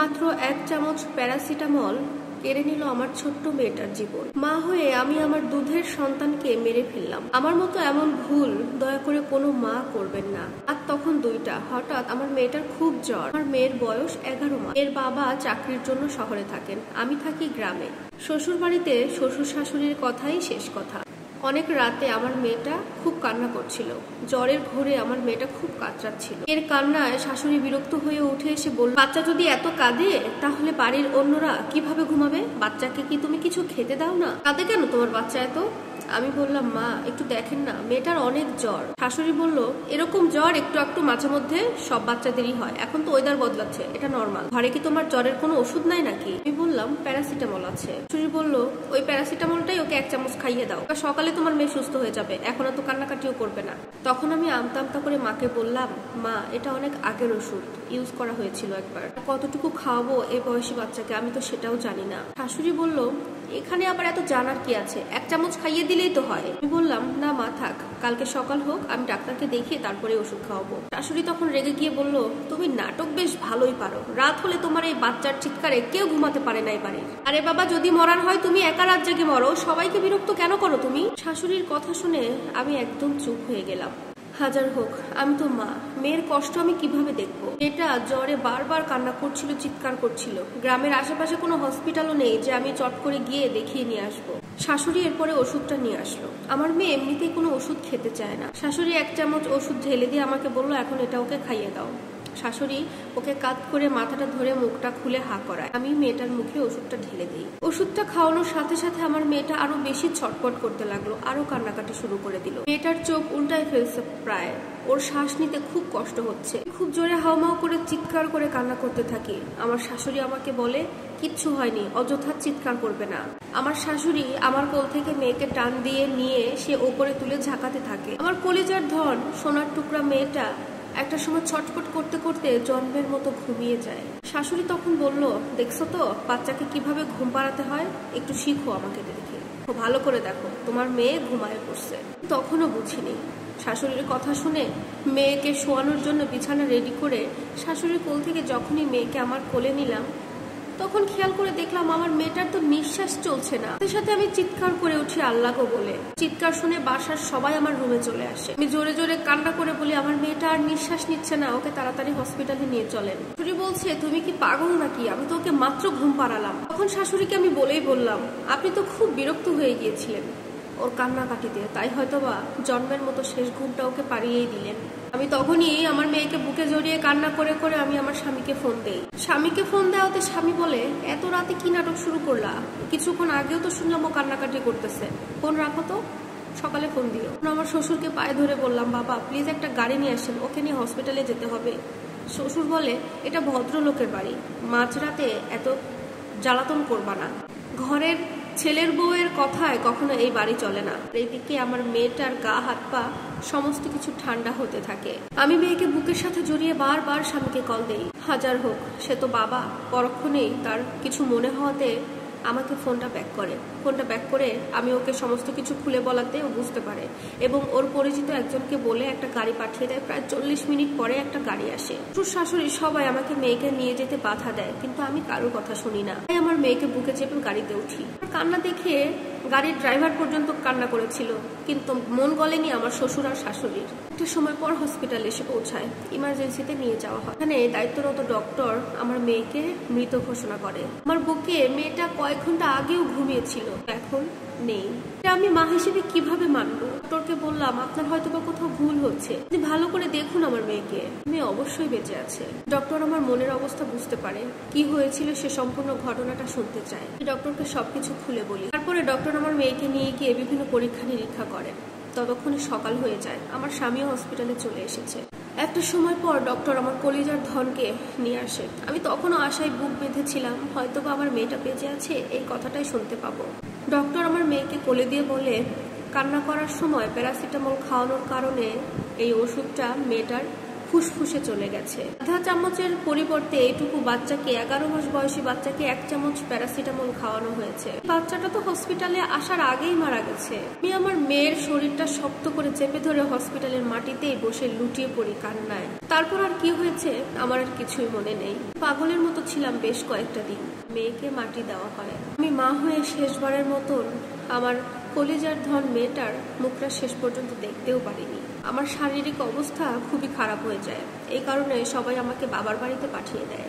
মাত্র 1 চামচ প্যারাসিটামল কেড়ে নিল আমার ছোট্ট মেয়েটার জীবন। মা হয়ে আমি আমার দুধের সন্তানকে মেরে ফেললাম। আমার মতো এমন ভুল দয়া করে কোনো মা করবেন না। আর তখন 2টা। হঠাৎ আমার মেয়েটার খুব জ্বর। আমার মেয়ের বয়স 11 মাস। এর বাবা চাকরির জন্য শহরে থাকেন, আমি থাকি গ্রামে। শ্বশুর বাড়িতে শ্বশুর শাশুড়ির কথাই শেষ কথা। অনেক রাতে আমার মেয়েটা খুব কান্না করছিল। জ্বরের ঘোরে আমার মেয়েটা খুব কাতরাচ্ছিল। এর কান্নায় শাশুড়ি বিরক্ত হয়ে উঠে এসে বলল, বাচ্চা যদি এত কাঁদে তাহলে বাড়ির অন্যরা কিভাবে ঘুমাবে? বাচ্চাকে কি তুমি কিছু খেতে দাও না? কাঁদে কেন তোমার বাচ্চা এত? আমি বললাম, মা একটু দেখেন না, মেয়েটার অনেক জ্বর। শাশুড়ি বলল, এরকম জ্বর একটু একটু মাঝে মধ্যে সব বাচ্চাদেরই হয়, এখন তো ওয়েদার বদলাচ্ছে, এটা নর্মাল। ঘরে কি তোমার জ্বরের কোনো ওষুধ নাই নাকি? আমি বললাম, প্যারাসিটামল আছে। শাশুড়ি বলল, ওই প্যারাসিটামলটাই ওকে 1 চামচ খাইয়ে দাও, সকালে তোমার মেয়ে সুস্থ হয়ে যাবে, এখন তো কান্নাকাটিও করবে না। তখন আমি আমতা আমতা করে মাকে বললাম, মা এটা অনেক আগের ওষুধ, ইউজ করা হয়েছিল একবার, কতটুকু খাওয়াবো এই বয়সী বাচ্চাকে আমি তো সেটাও জানি না। শাশুড়ি বলল, এখানে আবার এত জানার কি আছে, 1 চামচ খাইয়ে দিলেই তো হয়। আমি বললাম, না মা থাক, কালকে সকাল হোক, আমি ডাক্তারকে দেখিয়ে তারপরে ওষুধ খাওয়াবো। শাশুড়ি তখন রেগে গিয়ে বলল, তুমি নাটক বেশ ভালোই পারো, রাত হলে তোমার এই বাচ্চার চিৎকারে কেউ ঘুমাতে পারে নাই বাড়ির। আরে বাবা, যদি মরার হয় তুমি একা রাত জেগে মরো, সবাইকে বিরক্ত কেন করো তুমি? শাশুড়ির কথা শুনে আমি একদম চুপ হয়ে গেলাম। হাজার হোক, আমি তো মা, মেয়ের কষ্ট আমি কিভাবে দেখবো? এটা জ্বরে বারবার কান্না করছিল, চিৎকার করছিল। গ্রামের আশেপাশে কোনো হসপিটালও নেই যে আমি চট করে গিয়ে দেখিয়ে নিয়ে আসবো। শাশুড়ি এরপরে ওষুধটা নিয়ে আসলো। আমার মেয়ে এমনিতেই কোনো ওষুধ খেতে চায় না। শাশুড়ি 1 চামচ ওষুধ ঢেলে দিয়ে আমাকে বললো, এখন এটা ওকে খাইয়ে দাও। শাশুড়ি ওকে কাত করে মাথাটা ধরে মুখটা খুলে হা করায়। আমি মেয়েটার মুখে ওষুধটা ঢেলে দিই। ওষুধটা খাওয়ানোর সাথে সাথে আমার মেয়েটা আরো বেশি ছটপট করতে লাগলো, আরো কান্নাকাটি শুরু করে দিল। মেয়েটার চোখ উল্টায় ফেলছে প্রায়, ওর শ্বাস নিতে খুব কষ্ট হচ্ছে। খুব জোরে হাউমাউ করে চিৎকার করে কান্না করতে থাকি। আমার শাশুড়ি আমাকে বলে, কিচ্ছু হয়নি, অযথা চিৎকার করবে না। আমার শাশুড়ি আমার কোল থেকে মেয়েকে টান দিয়ে নিয়ে সে ওপরে তুলে ঝাঁকাতে থাকে। আমার কলিজার ধন সোনার টুকরা মেয়েটা একটা সময় ছটফট করতে করতে জন্মের মতো ঘুমিয়ে যায়। শাশুড়ি তখন বলল, দেখছো তো বাচ্চাকে কিভাবে ঘুম পাড়াতে হয়, একটু শিখো আমাকে দেখে, ভালো করে দেখো তোমার মেয়ে ঘুমায় পড়ছে। তখনও বুঝিনি। শাশুড়ির কথা শুনে মেয়েকে শোয়ানোর জন্য বিছানা রেডি করে শাশুড়ির কোল থেকে যখনই মেয়েকে আমার কোলে নিলাম, তখন খেয়াল করে দেখলাম আমার মেয়েটার তো নিঃশ্বাস চলছে না। তার সাথে আমি চিৎকার করে উঠি আল্লাহ গো বলে। চিৎকার শুনে বাসার সবাই আমার রুমে চলে আসে। আমি জোরে জোরে কান্না করে বলি, আমার মেয়েটা আর নিঃশ্বাস নিচ্ছে না, ওকে তাড়াতাড়ি হসপিটালে নিয়ে চলেন। শাশুড়ি বলছে, তুমি কি পাগল নাকি, আমি তো ওকে মাত্র ঘুম পাড়ালাম। তখন শাশুড়িকে আমি বলেই বললাম, আপনি তো খুব বিরক্ত হয়ে গিয়েছিলেন ওর কান্নাকাটিতে, তাই হয়তোবা জন্মের মতো শেষ ঘুমটা ওকে পাড়িয়েই দিলেন। আমি তখনই আমার মেয়েকে বুকে জড়িয়ে কান্না করে করে আমি আমার স্বামীকে ফোন দেই। স্বামীকে ফোন দেওয়াতে স্বামী বলে, এত রাতে কি নাটক শুরু করলা? কিছুক্ষণ আগেও তো শুনলাম ও কান্নাকাটি করতেছে, ফোন রাখো তো, সকালে ফোন দিও। আমার শ্বশুরকে পায়ে ধরে বললাম, বাবা প্লিজ একটা গাড়ি নিয়ে আসেন, ওকে নিয়ে হসপিটালে যেতে হবে। শ্বশুর বলে, এটা ভদ্রলোকের বাড়ি, মাঝরাতে এত জ্বালাতন করবা না, ঘরের ছেলের বউয়ের কথায় কখনো এই বাড়ি চলে না। এইদিকে আমার মেয়েটার গা হাত পা সমস্ত কিছু ঠান্ডা হতে থাকে। আমি মেয়েকে বুকের সাথে জড়িয়ে বারবার স্বামীকে কল দেই। হাজার হোক, সে তো বাবা, পরক্ষণেই তার কিছু মনে হওয়াতে আমাকে ফোনটা ব্যাক করে। ফোনটা ব্যাক করে আমি ওকে সমস্ত কিছু খুলে বলাতে ও বুঝতে পারে এবং ওর পরিচিত একজনকে বলে একটা গাড়ি পাঠিয়ে দেয়। প্রায় 40 মিনিট পরে একটা গাড়ি আসে। শ্বশুর শাশুড়ি সবাই আমাকে মেয়েকে নিয়ে যেতে বাধা দেয়, কিন্তু আমি কারোর কথা শুনি না। তাই আমার মেয়েকে বুকে চেপে গাড়িতে উঠি। কান্না দেখে গাড়ির ড্রাইভার পর্যন্ত কান্না করেছিল, কিন্তু মন গলেনি আমার শ্বশুর আর শাশুড়ির। একটা সময় পর হসপিটালে এসে পৌঁছায়, ইমার্জেন্সিতে নিয়ে যাওয়া হয়। এখানে দায়িত্বরত ডক্টর আমার মেয়েকে মৃত ঘোষণা করে। আমার বুকে মেয়েটা কয়েক ঘন্টা আগেও ঘুমিয়েছিল, এখন নেই। আমি মা হিসেবে কিভাবে মানবো? ডক্টরকে বললাম, আপনার হয়তো বা কোথাও ভুল হচ্ছে, ভালো করে দেখুন আমার মেয়েকে, মেয়ে অবশ্যই বেঁচে আছে। ডক্টর আমার মনের অবস্থা বুঝতে পারে, কি হয়েছিল সে সম্পূর্ণ ঘটনাটা শুনতে চায়। ডক্টরকে সবকিছু খুলে বলি। তারপরে ডক্টর আমার মেয়েকে নিয়ে গিয়ে বিভিন্ন পরীক্ষা নিরীক্ষা করেন। ততক্ষণে সকাল হয়ে যায়। আমার স্বামীও হসপিটালে চলে এসেছে। একটা সময় পর ডক্টর আমার কলিজার ধনকে নিয়ে আসে। আমি তখনও আশায় বুক বেঁধেছিলাম, হয়তোবা আমার মেয়েটা বেঁচে আছে, এই কথাটাই শুনতে পাবো। ডক্টর আমার মেয়েকে কোলে দিয়ে বলে, কান্না করার সময় প্যারাসিটামল খাওয়ানোর কারণে এই ওষুধটা মেয়েটার ফুসফুসে চলে গেছে। আধা চামচের পরিবর্তে এইটুকু বাচ্চাকে 11 মাস বয়সী বাচ্চাকে 1 চামচ প্যারাসিটামল খাওয়ানো হয়েছে। বাচ্চাটা তো হসপিটালে আসার আগেই মারা গেছে। আমি আমার মেয়ের শরীরটা শক্ত করে চেপে ধরে হসপিটালের মাটিতেই বসে লুটিয়ে পড়ি কান্নায়। তারপর আর কি হয়েছে আমার আর কিছুই মনে নেই। পাগলের মতো ছিলাম বেশ কয়েকটা দিন। মেয়েকে মাটি দেওয়া হয়। আমি মা হয়ে শেষবারের মতন আমার কলিজার ধন মেয়েটার মুখটা শেষ পর্যন্ত দেখতেও পারিনি। আমার শারীরিক অবস্থা খুবই খারাপ হয়ে যায়। এই কারণে সবাই আমাকে বাবার বাড়িতে পাঠিয়ে দেয়।